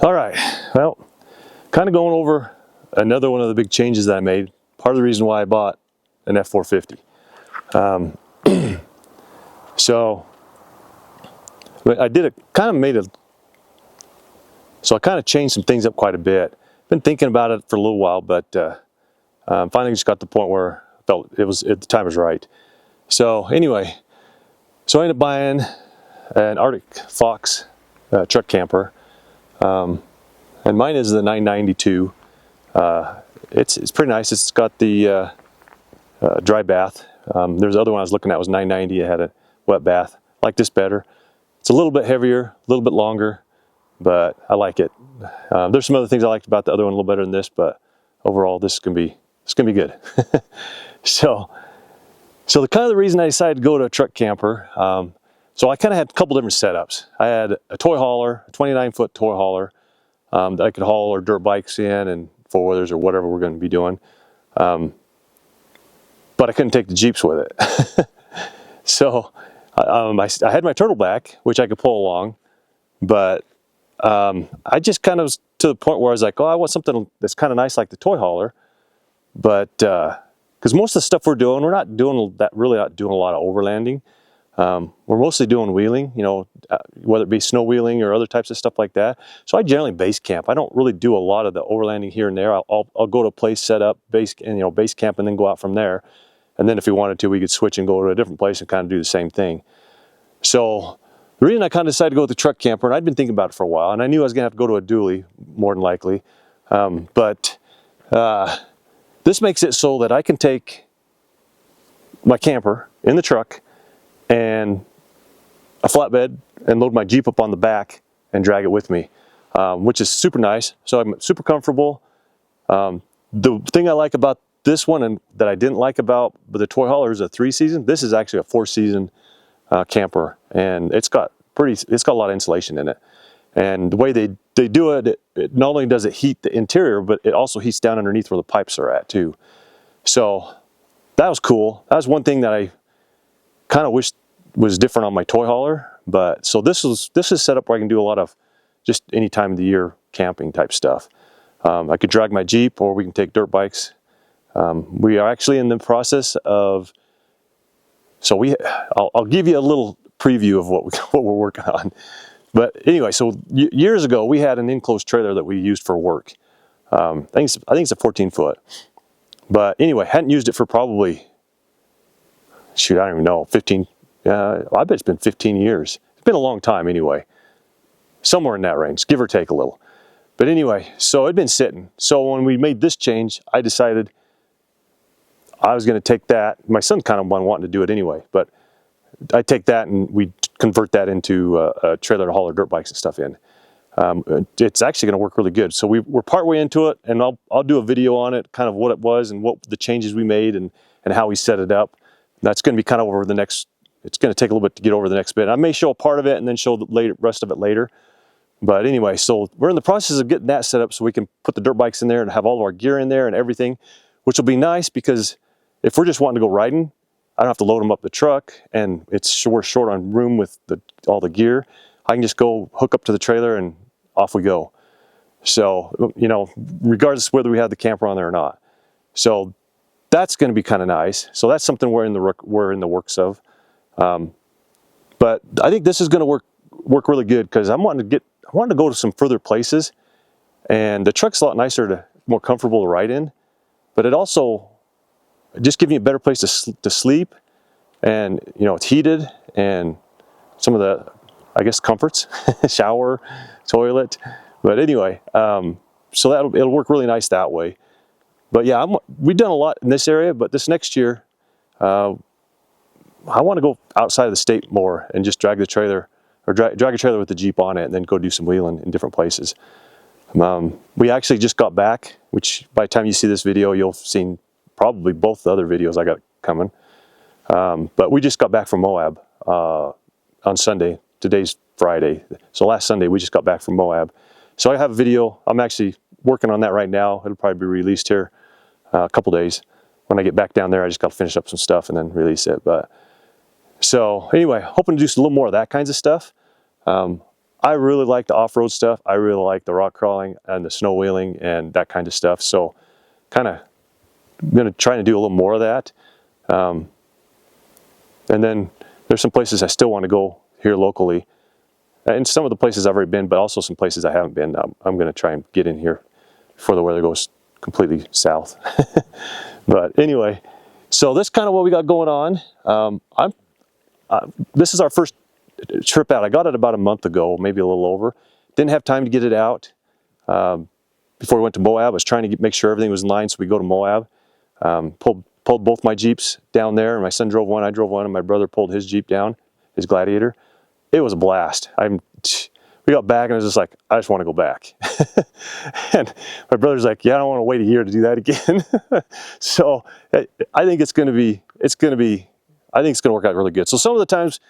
All right, well, kind of going over another one of the big changes that I made. Part of the reason why I bought an F450. So I kind of changed some things up quite a bit. Been thinking about it for a little while, but finally just got to the point where I felt the time was right. So anyway, so I ended up buying an Arctic Fox truck camper, and mine is the 992. It's pretty nice. It's got the dry bath. There's the other one I was looking at was 990. It had a wet bath. I like this better. It's a little bit heavier, a little bit longer, but I like it. There's some other things I liked about the other one a little better than this, but overall this is gonna be good. So the kind of the reason I decided to go to a truck camper. So I kind of had a couple different setups. I had a toy hauler, a 29-foot toy hauler that I could haul our dirt bikes in and four-wheelers or whatever we're going to be doing. But I couldn't take the Jeeps with it. So I had my Turtleback, which I could pull along, but I just kind of was to the point where I was like, oh, I want something that's kind of nice like the toy hauler, but because most of the stuff we're doing, we're not doing a lot of overlanding. We're mostly doing wheeling, you know, whether it be snow wheeling or other types of stuff like that. So I generally base camp. I don't really do a lot of the overlanding here and there. I'll go to a place, set up base camp, and then go out from there. And then if we wanted to, we could switch and go to a different place and kind of do the same thing. So the reason I kind of decided to go with the truck camper, and I'd been thinking about it for a while, and I knew I was going to have to go to a dually more than likely. But this makes it so that I can take my camper in the truck and a flatbed and load my Jeep up on the back and drag it with me, which is super nice. So I'm super comfortable. The thing I like about this one and that I didn't like about the toy hauler is a 3-season. This is actually a 4-season camper, and it's got a lot of insulation in it. And the way they do it, it not only does it heat the interior, but it also heats down underneath where the pipes are at too. So that was cool. That was one thing that I kind of wished was different on my toy hauler. But so this is set up where I can do a lot of just any time of the year camping type stuff. I could drag my Jeep, or we can take dirt bikes. We are actually in the process of, I'll give you a little preview of what we're working on. But anyway, so years ago we had an enclosed trailer that we used for work. I think it's a 14-foot. But anyway, hadn't used it for probably, shoot, I don't even know, 15. I bet it's been 15 years. It's been a long time anyway. Somewhere in that range, give or take a little. But anyway, so it'd been sitting. So when we made this change, I decided I was going to take that. My son kind of wanted to do it anyway, but I take that and we convert that into a trailer to haul our dirt bikes and stuff in. It's actually going to work really good. So we're partway into it, and I'll do a video on it, kind of what it was and what the changes we made and how we set it up. That's going to be kind of over the next. It's going to take a little bit to get over the next bit. I may show a part of it and then show the rest of it later. But anyway, so we're in the process of getting that set up so we can put the dirt bikes in there and have all of our gear in there and everything, which will be nice because if we're just wanting to go riding, I don't have to load them up the truck, and we're short on room with all the gear. I can just go hook up to the trailer and off we go. So, you know, regardless of whether we have the camper on there or not. So that's going to be kind of nice. So that's something we're in the works of. But I think this is going to work really good because I wanted to go to some further places, and the truck's a lot nicer more comfortable to ride in, but it also just gives you a better place to sleep, and you know, it's heated, and some of the, I guess, comforts, shower, toilet. But anyway, so it'll work really nice that way. But yeah, we've done a lot in this area, but this next year, I want to go outside of the state more and just drag the trailer, or drag a trailer with the Jeep on it, and then go do some wheeling in different places. We actually just got back, which by the time you see this video, you'll have seen probably both the other videos I got coming. But we just got back from Moab on Sunday. Today's Friday. So last Sunday, we just got back from Moab. So I have a video. I'm actually working on that right now. It'll probably be released here a couple days. When I get back down there, I just got to finish up some stuff and then release it. But so anyway, hoping to do a little more of that kinds of stuff. I really like the off-road stuff. I really like the rock crawling and the snow wheeling and that kind of stuff. So kind of going to try to do a little more of that. And then there's some places I still want to go here locally. And some of the places I've already been, but also some places I haven't been. I'm going to try and get in here before the weather goes completely south. But anyway, so this is kind of what we got going on. This is our first trip out. I got it about a month ago, maybe a little over. Didn't have time to get it out before we went to Moab. I was trying to make sure everything was in line so we go to Moab. Pulled both my Jeeps down there. My son drove one, I drove one, and my brother pulled his Jeep down, his Gladiator. It was a blast. We got back and I was just like, I just want to go back. And my brother's like, yeah, I don't want to wait a year to do that again. So I think it's going to work out really good. So some of the times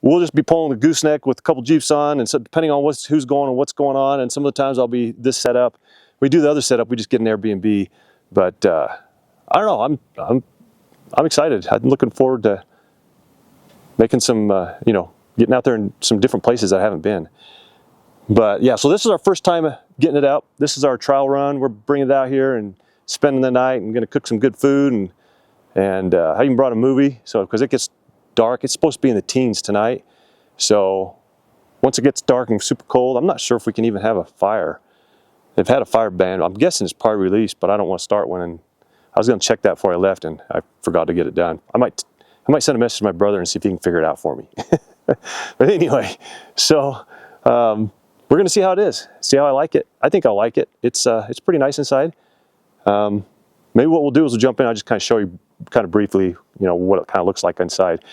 we'll just be pulling the gooseneck with a couple Jeeps on, and so depending on who's going and what's going on, and some of the times I'll be this setup. We do the other setup, we just get an Airbnb. But I don't know, I'm excited. I'm looking forward to making some, getting out there in some different places I haven't been. But yeah, so this is our first time getting it out. This is our trial run. We're bringing it out here and spending the night and going to cook some good food. And I even brought a movie, so because it gets dark. It's supposed to be in the teens tonight. So once it gets dark and super cold, I'm not sure if we can even have a fire. They've had a fire ban. I'm guessing it's probably released, but I don't want to start one. And I was going to check that before I left, and I forgot to get it done. I might send a message to my brother and see if he can figure it out for me. But anyway, so we're going to see how it is. See how I like it. I think I'll like it. It's pretty nice inside. Maybe what we'll do is we'll jump in. I'll just kind of show you kind of briefly, what it kind of looks like inside.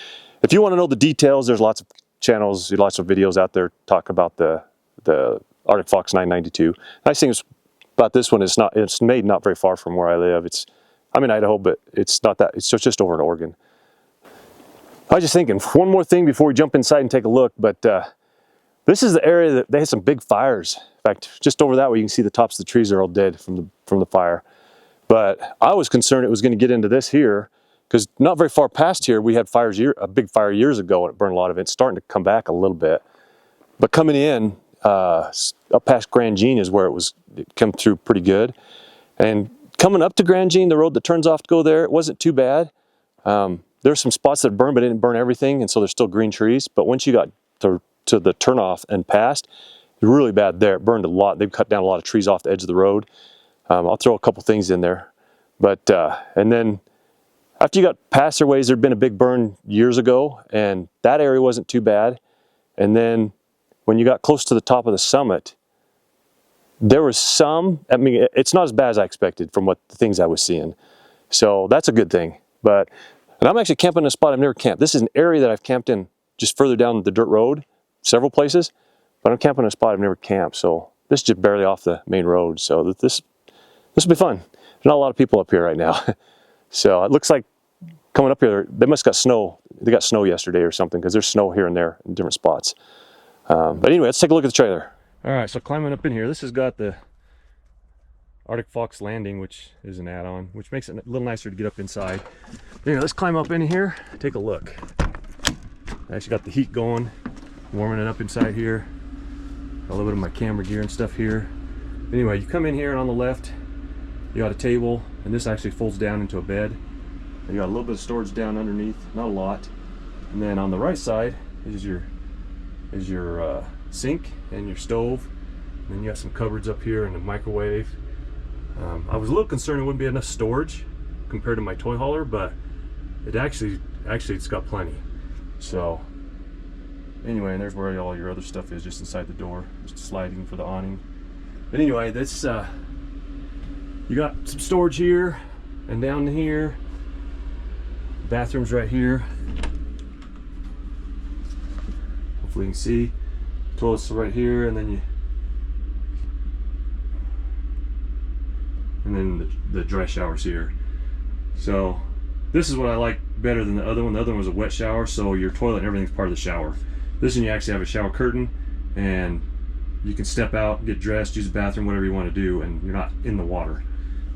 If you want to know the details, there's lots of channels, lots of videos out there talk about the Arctic Fox 992. Nice thing is about this one is it's made not very far from where I live. I'm in Idaho, but it's just over in Oregon. I was just thinking, one more thing before we jump inside and take a look, but this is the area that they had some big fires. In fact, just over that way, you can see the tops of the trees are all dead from the fire. But I was concerned it was going to get into this here, because not very far past here, we had a big fire years ago, and it burned a lot of it. It's starting to come back a little bit. But coming in, up past Grand Jean is where it came through pretty good. And coming up to Grand Jean, the road that turns off to go there, it wasn't too bad. There's some spots that burned, but it didn't burn everything, and so there's still green trees. But once you got to the turnoff and past, it was really bad there. It burned a lot. They've cut down a lot of trees off the edge of the road. I'll throw a couple things in there. But and then after you got past their ways, there'd been a big burn years ago, and that area wasn't too bad. And then when you got close to the top of the summit, there was some, it's not as bad as I expected from the things I was seeing. So that's a good thing. And I'm actually camping in a spot I've never camped. This is an area that I've camped in just further down the dirt road, several places, but I'm camping in a spot I've never camped. So this is just barely off the main road. So this will be fun. There's not a lot of people up here right now. So it looks like coming up here, they must got snow. They got snow yesterday or something, because there's snow here and there in different spots. But anyway, let's take a look at the trailer. All right, so climbing up in here, this has got the Arctic Fox Landing, which is an add-on, which makes it a little nicer to get up inside. Anyway, let's climb up in here, take a look. I actually got the heat going, warming it up inside here. Got a little bit of my camera gear and stuff here. Anyway, you come in here, and on the left, you got a table, and this actually folds down into a bed. And you got a little bit of storage down underneath, not a lot. And then on the right side is your sink and your stove. And then you got some cupboards up here and a microwave. I was a little concerned it wouldn't be enough storage compared to my toy hauler, but it actually it's got plenty. So anyway, and there's where all your other stuff is, just inside the door, just sliding for the awning. But anyway, this you got some storage here and down here. Bathrooms right here. Hopefully you can see. Toilets right here, and then the dry showers here. So this is what I like better than the other one. The other one was a wet shower, so your toilet and everything's part of the shower. This one you actually have a shower curtain, and you can step out, get dressed, use the bathroom, whatever you want to do, and you're not in the water.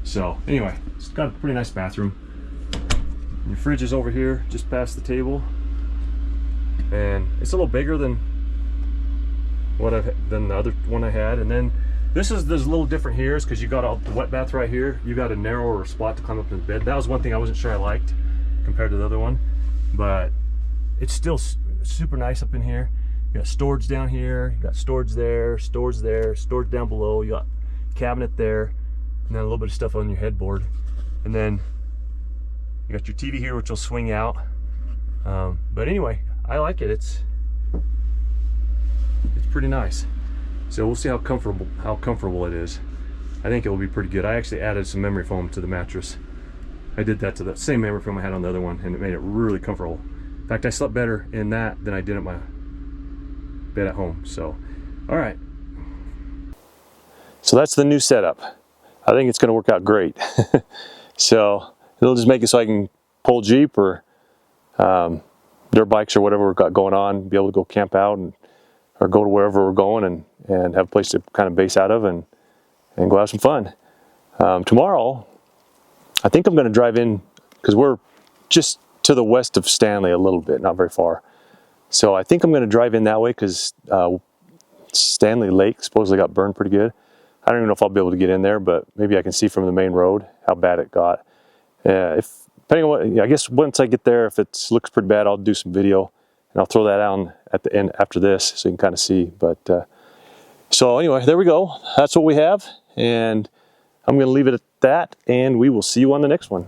So anyway, it's got a pretty nice bathroom. And your fridge is over here, just past the table, and it's a little bigger than than the other one I had. And then this is a little different here, is because you got the wet bath right here. You got a narrower spot to climb up in the bed. That was one thing I wasn't sure I liked compared to the other one, but it's still super nice up in here. You got storage down here, you got storage there, storage down below. You got cabinet there, and then a little bit of stuff on your headboard. And then you got your TV here, which will swing out. But anyway, I like it. It's pretty nice. So we'll see how comfortable it is. I think it will be pretty good. I actually added some memory foam to the mattress. I did that to the same memory foam I had on the other one, and it made it really comfortable. In fact, I slept better in that than I did at my bed at home. So, all right. So that's the new setup. I think it's going to work out great. So it'll just make it so I can pull Jeep or dirt bikes or whatever we've got going on, be able to go camp out or go to wherever we're going and have a place to kind of base out of and go have some fun. Tomorrow, I think I'm going to drive in, because we're just to the west of Stanley a little bit, not very far. So I think I'm going to drive in that way, because Stanley Lake supposedly got burned pretty good. I don't even know if I'll be able to get in there, but maybe I can see from the main road how bad it got. Depending on what, I guess once I get there, if it looks pretty bad, I'll do some video and I'll throw that on at the end after this, so you can kind of see. But so anyway, there we go. That's what we have, and I'm going to leave it at that, and we will see you on the next one.